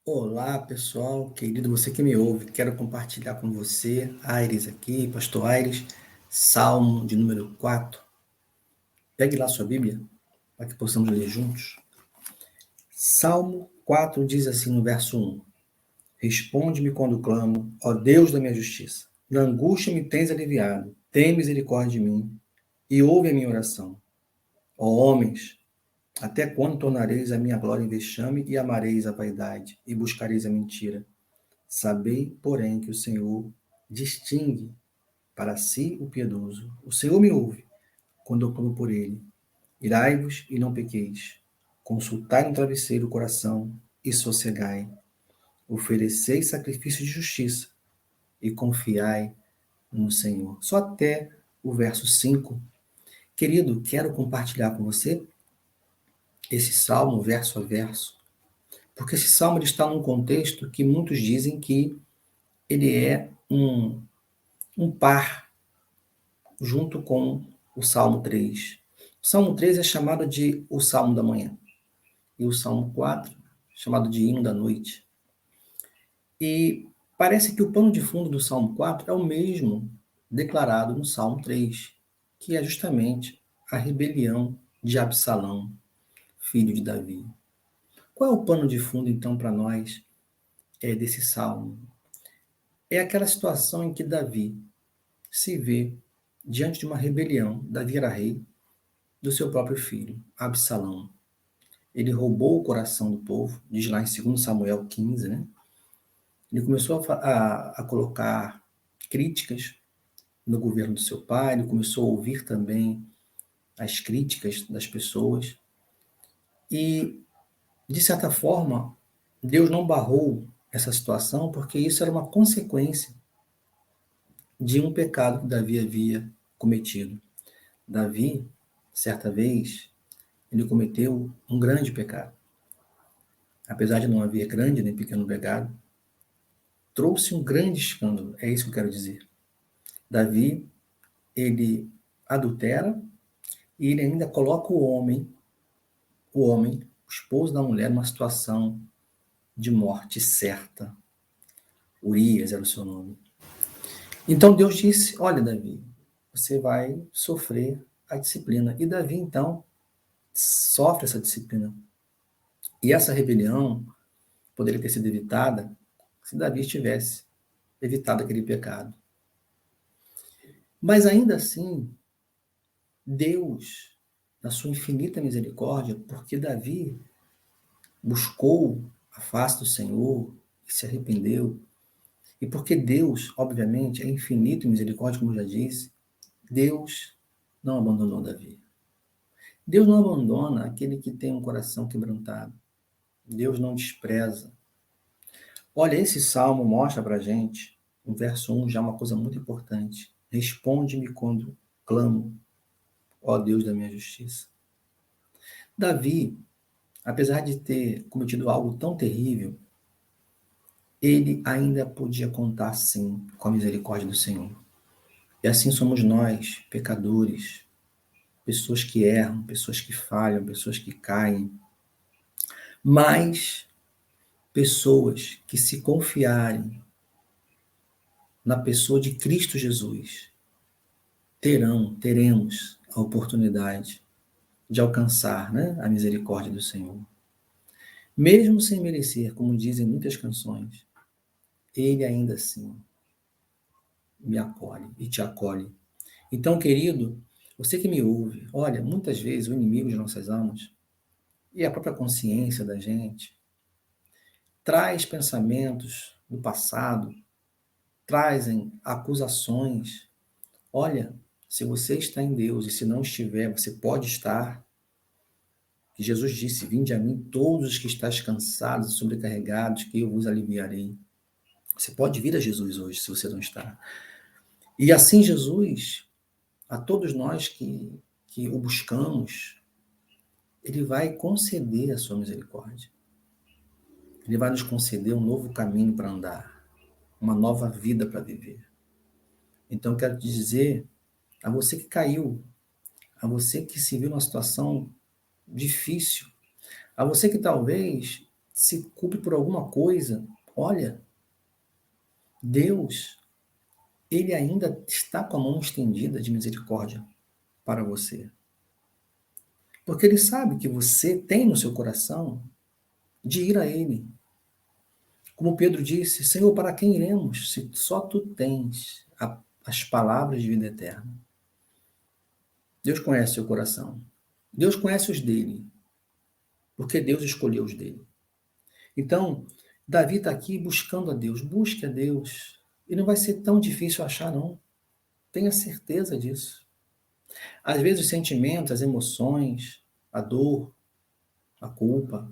Olá, pessoal, querido, você que me ouve, quero compartilhar com você, Aires aqui, Pastor Aires, Salmo de número 4. Pegue lá sua Bíblia, para que possamos ler juntos. Salmo 4 diz assim no verso 1: Responde-me quando clamo, ó Deus da minha justiça. Na angústia me tens aliviado, tem misericórdia de mim e ouve a minha oração. Ó homens, até quando tornareis a minha glória em vexame e amareis a vaidade e buscareis a mentira? Sabei, porém, que o Senhor distingue para si o piedoso. O Senhor me ouve quando eu clamo por ele. Irai-vos e não pequeis. Consultai no travesseiro o coração e sossegai. Oferecei sacrifício de justiça e confiai no Senhor. Só até o verso 5. Querido, quero compartilhar com você esse salmo verso a verso, porque esse salmo ele está num contexto que muitos dizem que ele é um par junto com o Salmo 3. O Salmo 3 é chamado de o Salmo da Manhã, e o Salmo 4 chamado de Hino da Noite. E parece que o pano de fundo do Salmo 4 é o mesmo declarado no Salmo 3, que é justamente a rebelião de Absalão, filho de Davi. Qual é o pano de fundo, então, para nós desse salmo? É aquela situação em que Davi se vê diante de uma rebelião. Davi era rei do seu próprio filho, Absalão. Ele roubou o coração do povo, diz lá em 2 Samuel 15, né? Ele começou a colocar críticas no governo do seu pai, ele começou a ouvir também as críticas das pessoas. E, de certa forma, Deus não barrou essa situação, porque isso era uma consequência de um pecado que Davi havia cometido. Davi, certa vez, ele cometeu um grande pecado. Apesar de não haver grande nem pequeno pecado, trouxe um grande escândalo, é isso que eu quero dizer. Davi, ele adultera e ele ainda coloca o esposo da mulher, numa situação de morte certa. Urias era o seu nome. Então Deus disse: olha, Davi, você vai sofrer a disciplina. E Davi, então, sofre essa disciplina. E essa rebelião poderia ter sido evitada se Davi tivesse evitado aquele pecado. Mas ainda assim, Deus, na sua infinita misericórdia, porque Davi buscou a face do Senhor e se arrependeu, e porque Deus, obviamente, é infinito em misericórdia, como eu já disse, Deus não abandonou Davi. Deus não abandona aquele que tem um coração quebrantado. Deus não despreza. Olha, esse salmo mostra para a gente, no verso 1, já uma coisa muito importante. Responde-me quando clamo, ó Deus da minha justiça. Davi, apesar de ter cometido algo tão terrível, ele ainda podia contar, sim, com a misericórdia do Senhor. E assim somos nós, pecadores, pessoas que erram, pessoas que falham, pessoas que caem, mas pessoas que se confiarem na pessoa de Cristo Jesus, teremos a oportunidade de alcançar, né, a misericórdia do Senhor. Mesmo sem merecer, como dizem muitas canções, ele ainda assim me acolhe e te acolhe. Então, querido, você que me ouve, olha, muitas vezes o inimigo de nossas almas e a própria consciência da gente traz pensamentos do passado, trazem acusações. Olha, se você está em Deus e se não estiver, você pode estar. Que Jesus disse: vinde a mim todos os que estáis cansados e sobrecarregados, que eu vos aliviarei. Você pode vir a Jesus hoje, se você não está. E assim Jesus, a todos nós que o buscamos, ele vai conceder a sua misericórdia. Ele vai nos conceder um novo caminho para andar, uma nova vida para viver. Então, eu quero te dizer, a você que caiu, a você que se viu numa situação difícil, a você que talvez se culpe por alguma coisa, olha, Deus, ele ainda está com a mão estendida de misericórdia para você. Porque ele sabe que você tem no seu coração de ir a ele. Como Pedro disse, Senhor, para quem iremos, se só tu tens as palavras de vida eterna? Deus conhece seu coração. Deus conhece os dele, porque Deus escolheu os dele. Então, Davi está aqui buscando a Deus. Busque a Deus. E não vai ser tão difícil achar, não. Tenha certeza disso. Às vezes os sentimentos, as emoções, a dor, a culpa,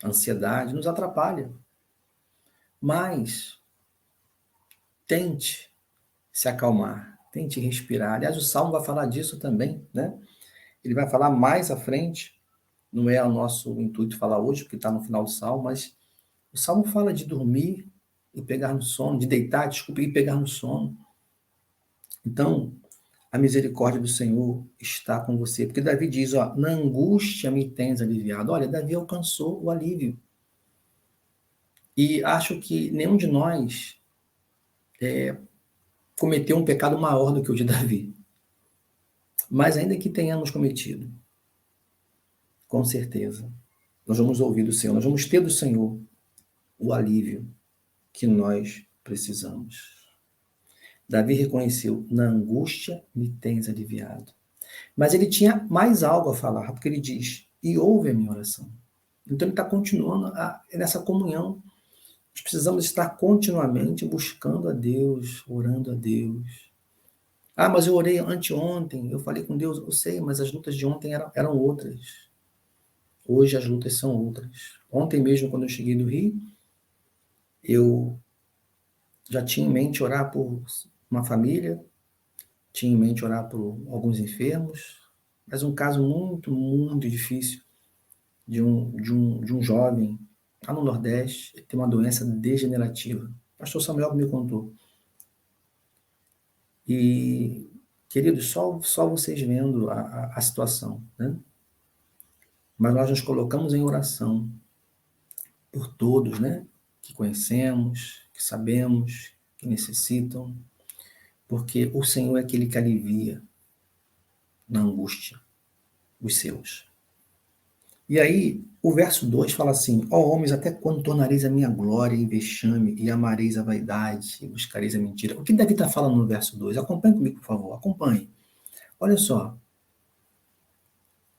a ansiedade nos atrapalham. Mas tente se acalmar, tente respirar. Aliás, o Salmo vai falar disso também, né? Ele vai falar mais à frente. Não é o nosso intuito falar hoje, porque está no final do Salmo, mas o Salmo fala de dormir e pegar no sono, de deitar, desculpa, e pegar no sono. Então, a misericórdia do Senhor está com você. Porque Davi diz, ó, na angústia me tens aliviado. Olha, Davi alcançou o alívio. E acho que nenhum de nós cometeu um pecado maior do que o de Davi. Mas ainda que tenhamos cometido, com certeza, nós vamos ouvir do Senhor, nós vamos ter do Senhor o alívio que nós precisamos. Davi reconheceu, na angústia me tens aliviado. Mas ele tinha mais algo a falar, porque ele diz, e ouve a minha oração. Então ele está continuando nessa comunhão. Nós precisamos estar continuamente buscando a Deus, orando a Deus. Ah, mas eu orei anteontem, eu falei com Deus, eu sei, mas as lutas de ontem eram outras. Hoje as lutas são outras. Ontem mesmo, quando eu cheguei do Rio, eu já tinha em mente orar por uma família, tinha em mente orar por alguns enfermos, mas um caso muito, muito difícil de um jovem lá no Nordeste, ele tem uma doença degenerativa. O pastor Samuel me contou. E, queridos, só vocês vendo a situação, né? Mas nós nos colocamos em oração por todos, né? Que conhecemos, que sabemos, que necessitam, porque o Senhor é aquele que alivia na angústia os seus. E aí, o verso 2 fala assim, ó homens, até quando tornareis a minha glória em vexame e amareis a vaidade e buscareis a mentira? O que Davi está falando no verso 2? Acompanhe comigo, por favor, acompanhe. Olha só,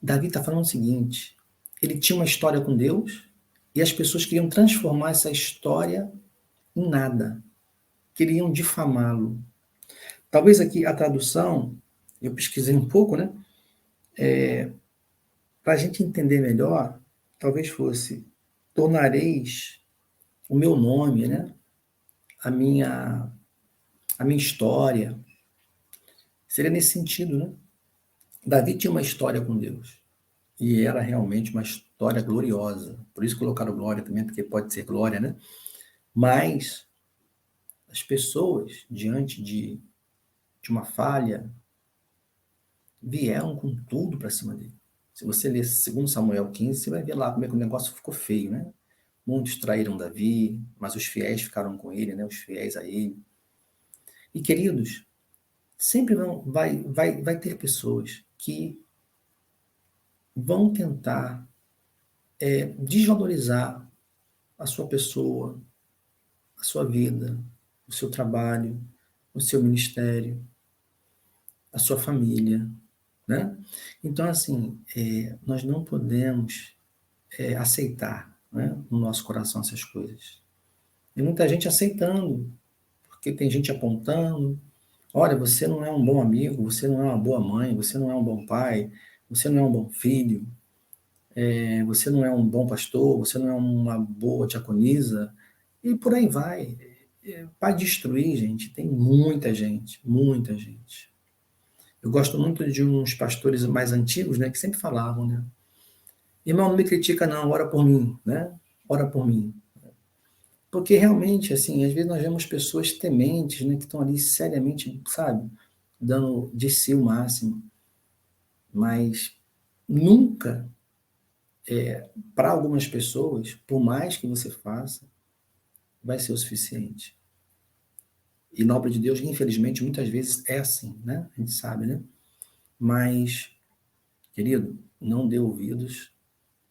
Davi está falando o seguinte, ele tinha uma história com Deus e as pessoas queriam transformar essa história em nada, queriam difamá-lo. Talvez aqui a tradução, eu pesquisei um pouco, né? Para a gente entender melhor, talvez fosse, tornareis o meu nome, né? A minha história. Seria nesse sentido, né? Davi tinha uma história com Deus. E era realmente uma história gloriosa. Por isso colocaram glória também, porque pode ser glória, né? Mas as pessoas, diante de uma falha, vieram com tudo para cima dele. Se você ler 2 Samuel 15, você vai ver lá como é que o negócio ficou feio, né? Muitos traíram Davi, mas os fiéis ficaram com ele, né? Os fiéis a ele. E, queridos, sempre vai ter pessoas que vão tentar desvalorizar a sua pessoa, a sua vida, o seu trabalho, o seu ministério, a sua família, né? Então, assim, nós não podemos aceitar, né, no nosso coração essas coisas. Tem muita gente aceitando, porque tem gente apontando, olha, você não é um bom amigo, você não é uma boa mãe, você não é um bom pai, você não é um bom filho, você não é um bom pastor, você não é uma boa diaconisa, e por aí vai. Para destruir, gente, tem muita gente, muita gente. Eu gosto muito de uns pastores mais antigos, né, que sempre falavam, né? Irmão, não me critica não, ora por mim, né? Ora por mim. Porque realmente, assim, às vezes nós vemos pessoas tementes, né, que estão ali seriamente, sabe, dando de si o máximo, mas nunca para algumas pessoas, por mais que você faça, vai ser o suficiente. E na obra de Deus, infelizmente, muitas vezes é assim, né? A gente sabe, né? Mas, querido, não dê ouvidos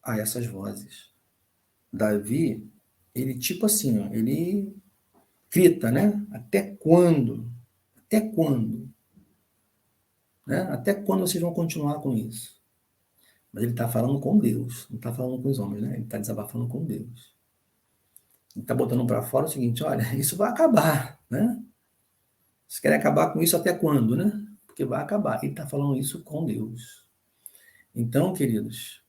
a essas vozes. Davi, ele tipo assim, ó, ele grita, né? Até quando? Até quando? Né? Até quando vocês vão continuar com isso? Mas ele está falando com Deus, não está falando com os homens, né? Ele está desabafando com Deus. Ele está botando para fora o seguinte: olha, isso vai acabar, né? Vocês querem acabar com isso até quando, né? Porque vai acabar. Ele está falando isso com Deus. Então, queridos,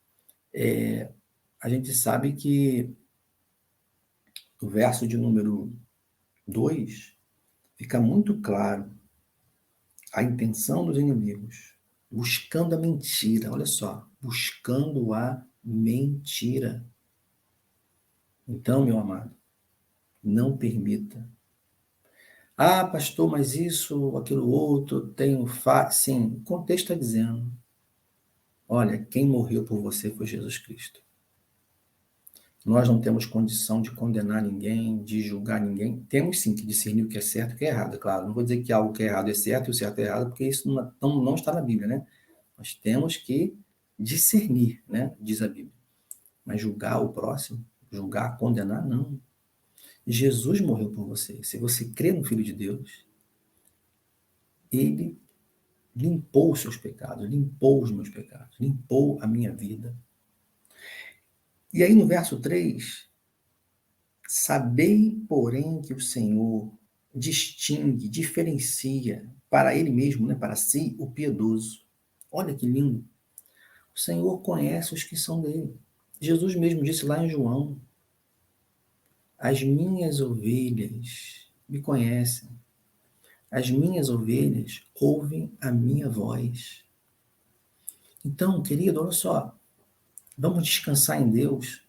a gente sabe que o verso de número 2 fica muito claro a intenção dos inimigos, buscando a mentira, olha só, buscando a mentira. Então, meu amado, não permita. Ah, pastor, mas isso, aquilo outro, tem um fato. Sim, o contexto está dizendo. Olha, quem morreu por você foi Jesus Cristo. Nós não temos condição de condenar ninguém, de julgar ninguém. Temos sim que discernir o que é certo e o que é errado, claro. Não vou dizer que algo que é errado é certo e o certo é errado, porque isso não está na Bíblia, né? Nós temos que discernir, né? Diz a Bíblia. Mas julgar o próximo, julgar, condenar, não. Jesus morreu por você. Se você crê no Filho de Deus, ele limpou os seus pecados, limpou os meus pecados, limpou a minha vida. E aí no verso 3, sabei, porém, que o Senhor distingue, diferencia para ele mesmo, né, para si, o piedoso. Olha que lindo. O Senhor conhece os que são dele. Jesus mesmo disse lá em João: as minhas ovelhas me conhecem. As minhas ovelhas ouvem a minha voz. Então, querido, olha só, vamos descansar em Deus,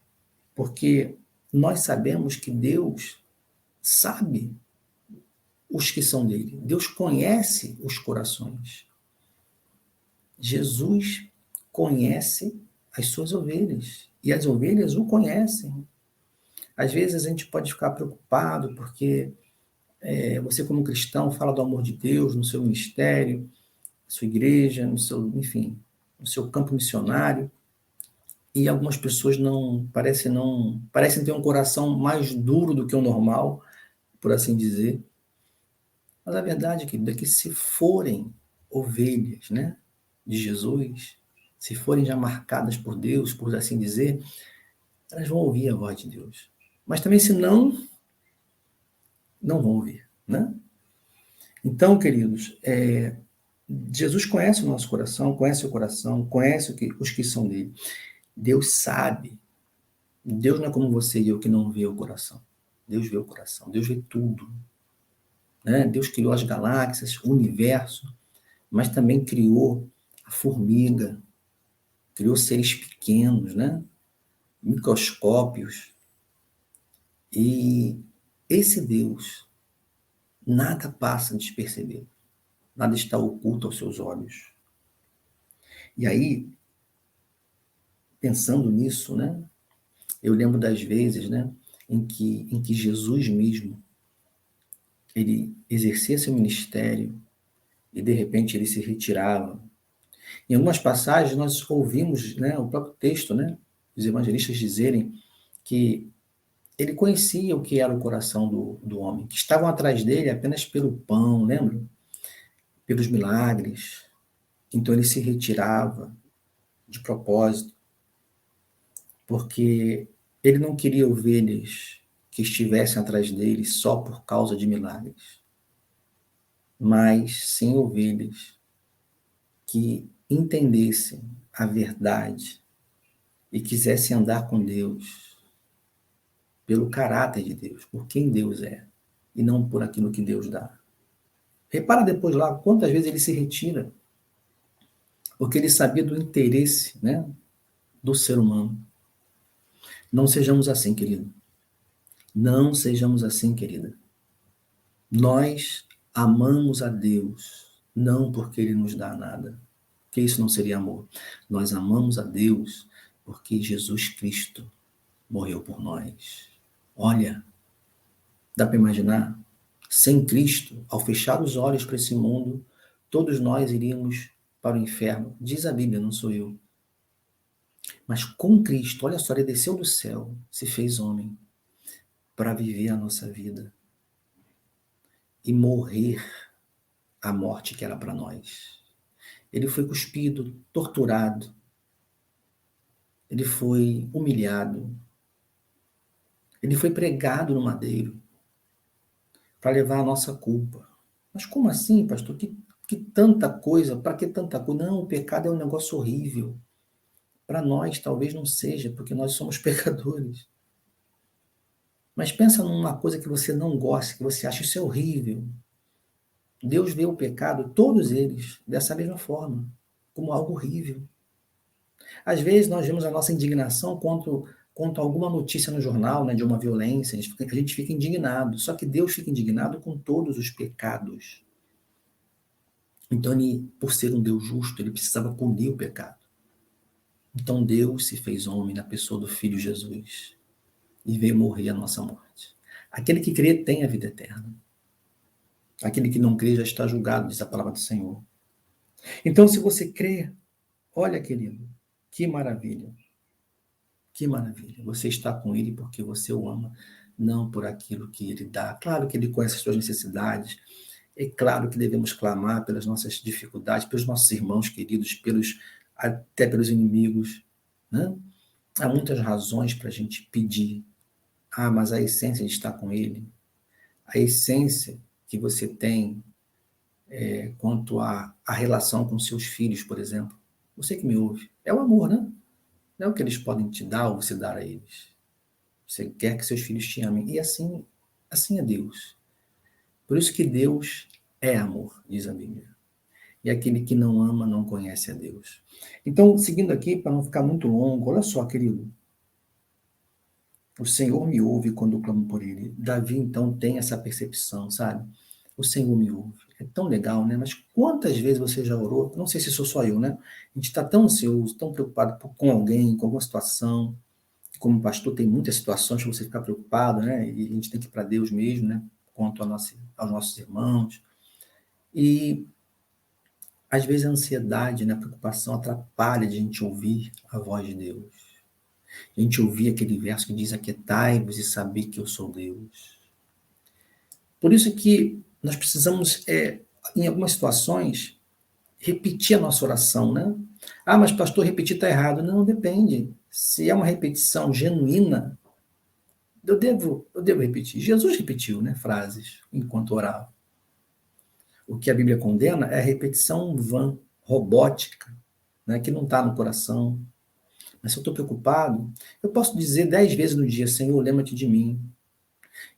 porque nós sabemos que Deus sabe os que são dele. Deus conhece os corações. Jesus conhece as suas ovelhas e as ovelhas o conhecem. Às vezes a gente pode ficar preocupado porque você como cristão fala do amor de Deus no seu ministério, na sua igreja, no seu, enfim, no seu campo missionário, e algumas pessoas parecem ter um coração mais duro do que o normal, por assim dizer. Mas a verdade, querido, é que se forem ovelhas, né, de Jesus, se forem já marcadas por Deus, por assim dizer, elas vão ouvir a voz de Deus. Mas também se não vão ouvir, né? Então, queridos, Jesus conhece o nosso coração, conhece o coração, conhece os que são dele. Deus sabe. Deus não é como você e eu que não vê o coração. Deus vê o coração, Deus vê tudo. Né? Deus criou as galáxias, o universo, mas também criou a formiga, criou seres pequenos, né? Microscópios. E esse Deus, nada passa despercebido, nada está oculto aos seus olhos. E aí, pensando nisso, né? Eu lembro das vezes, né? Em que Jesus mesmo, ele exercia seu ministério e de repente ele se retirava. Em algumas passagens nós ouvimos, né, o próprio texto, né, os evangelistas dizerem que ele conhecia o que era o coração do homem, que estavam atrás dele apenas pelo pão, lembra? Pelos milagres. Então ele se retirava de propósito, porque ele não queria ovelhas que estivessem atrás dele só por causa de milagres, mas sim ovelhas que entendessem a verdade e quisessem andar com Deus pelo caráter de Deus, por quem Deus é, e não por aquilo que Deus dá. Repara depois lá quantas vezes ele se retira, porque ele sabia do interesse, né, do ser humano. Não sejamos assim, querido. Não sejamos assim, querida. Nós amamos a Deus, não porque ele nos dá nada, que isso não seria amor. Nós amamos a Deus Porque Jesus Cristo morreu por nós. Olha, dá para imaginar? Sem Cristo, ao fechar os olhos para esse mundo, todos nós iríamos para o inferno. Diz a Bíblia, não sou eu. Mas com Cristo, olha só, ele desceu do céu, se fez homem para viver a nossa vida e morrer a morte que era para nós. Ele foi cuspido, torturado, ele foi humilhado, ele foi pregado no madeiro para levar a nossa culpa. Mas como assim, pastor? Que tanta coisa? Para que tanta coisa? Não, o pecado é um negócio horrível. Para nós talvez não seja, porque nós somos pecadores. Mas pensa numa coisa que você não gosta, que você acha isso é horrível. Deus vê o pecado, todos eles, dessa mesma forma, como algo horrível. Às vezes nós vemos a nossa indignação contra alguma notícia no jornal, né, de uma violência, a gente fica indignado. Só que Deus fica indignado com todos os pecados. Então, ele, por ser um Deus justo, ele precisava punir o pecado. Então, Deus se fez homem na pessoa do Filho Jesus e veio morrer a nossa morte. Aquele que crê tem a vida eterna. Aquele que não crê já está julgado, diz a palavra do Senhor. Então, se você crê, olha, querido, que maravilha. Que maravilha. Você está com ele porque você o ama, não por aquilo que ele dá. Claro que ele conhece as suas necessidades. É claro que devemos clamar pelas nossas dificuldades, pelos nossos irmãos queridos, até pelos inimigos. Né? Há muitas razões para a gente pedir. Ah, mas a essência de estar com ele, a essência que você tem quanto à relação com seus filhos, por exemplo. Você que me ouve. É o amor, né? Não é o que eles podem te dar ou você dar a eles. Você quer que seus filhos te amem. E assim é Deus. Por isso que Deus é amor, diz a Bíblia. E aquele que não ama não conhece a Deus. Então, seguindo aqui, para não ficar muito longo, olha só, querido. O Senhor me ouve quando eu clamo por ele. Davi, então, tem essa percepção, sabe? O Senhor me ouve. É tão legal, né? Mas quantas vezes você já orou? Não sei se sou só eu, né? A gente está tão ansioso, tão preocupado com alguém, com alguma situação. Como pastor, tem muitas situações para você ficar preocupado, né? E a gente tem que ir para Deus mesmo, né? Quanto aos nossos irmãos. E às vezes a ansiedade, né, a preocupação atrapalha de a gente ouvir a voz de Deus. A gente ouvir aquele verso que diz: aquietai-vos e saber que eu sou Deus. Por isso que nós precisamos, em algumas situações, repetir a nossa oração, né? Ah, mas pastor, repetir está errado. Não, depende. Se é uma repetição genuína, eu devo repetir. Jesus repetiu, né, frases enquanto orava. O que a Bíblia condena é a repetição vã, robótica, né, que não está no coração. Mas se eu estou preocupado, eu posso dizer 10 vezes no dia: Senhor, lembra-te de mim.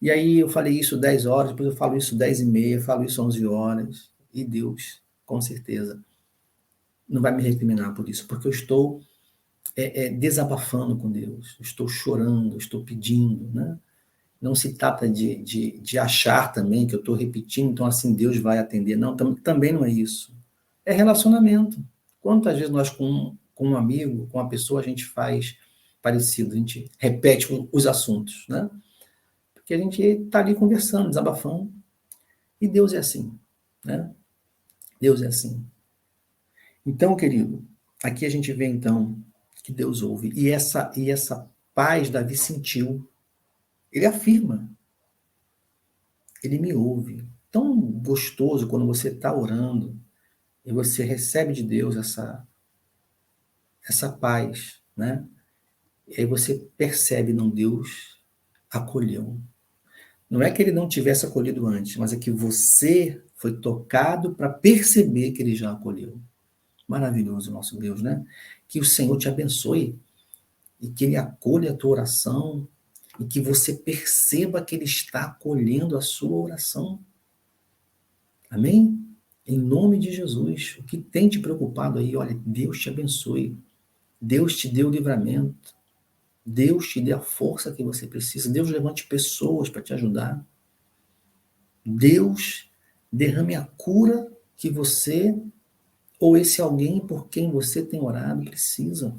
E aí eu falei isso 10 horas, depois eu falo isso 10h30, falo isso 11 horas. E Deus, com certeza, não vai me recriminar por isso, porque eu estou desabafando com Deus, estou chorando, estou pedindo, né? Não se trata de achar também que eu estou repetindo, então assim Deus vai atender. Não, também não é isso. É relacionamento. Quantas vezes nós com um amigo, com uma pessoa, a gente faz parecido, a gente repete os assuntos, né? Porque a gente está ali conversando, desabafando. E Deus é assim, né? Deus é assim. Então, querido, aqui a gente vê então que Deus ouve. E essa paz Davi sentiu. Ele afirma: ele me ouve. Tão gostoso quando você está orando e você recebe de Deus essa paz, né? E aí você percebe, não, Deus acolheu. Não é que ele não tivesse acolhido antes, mas é que você foi tocado para perceber que ele já acolheu. Maravilhoso o nosso Deus, né? Que o Senhor te abençoe e que ele acolha a tua oração e que você perceba que ele está acolhendo a sua oração. Amém? Em nome de Jesus. O que tem te preocupado aí, olha, Deus te abençoe. Deus te dê o livramento. Deus te dê a força que você precisa. Deus levante pessoas para te ajudar. Deus derrame a cura que você ou esse alguém por quem você tem orado precisa.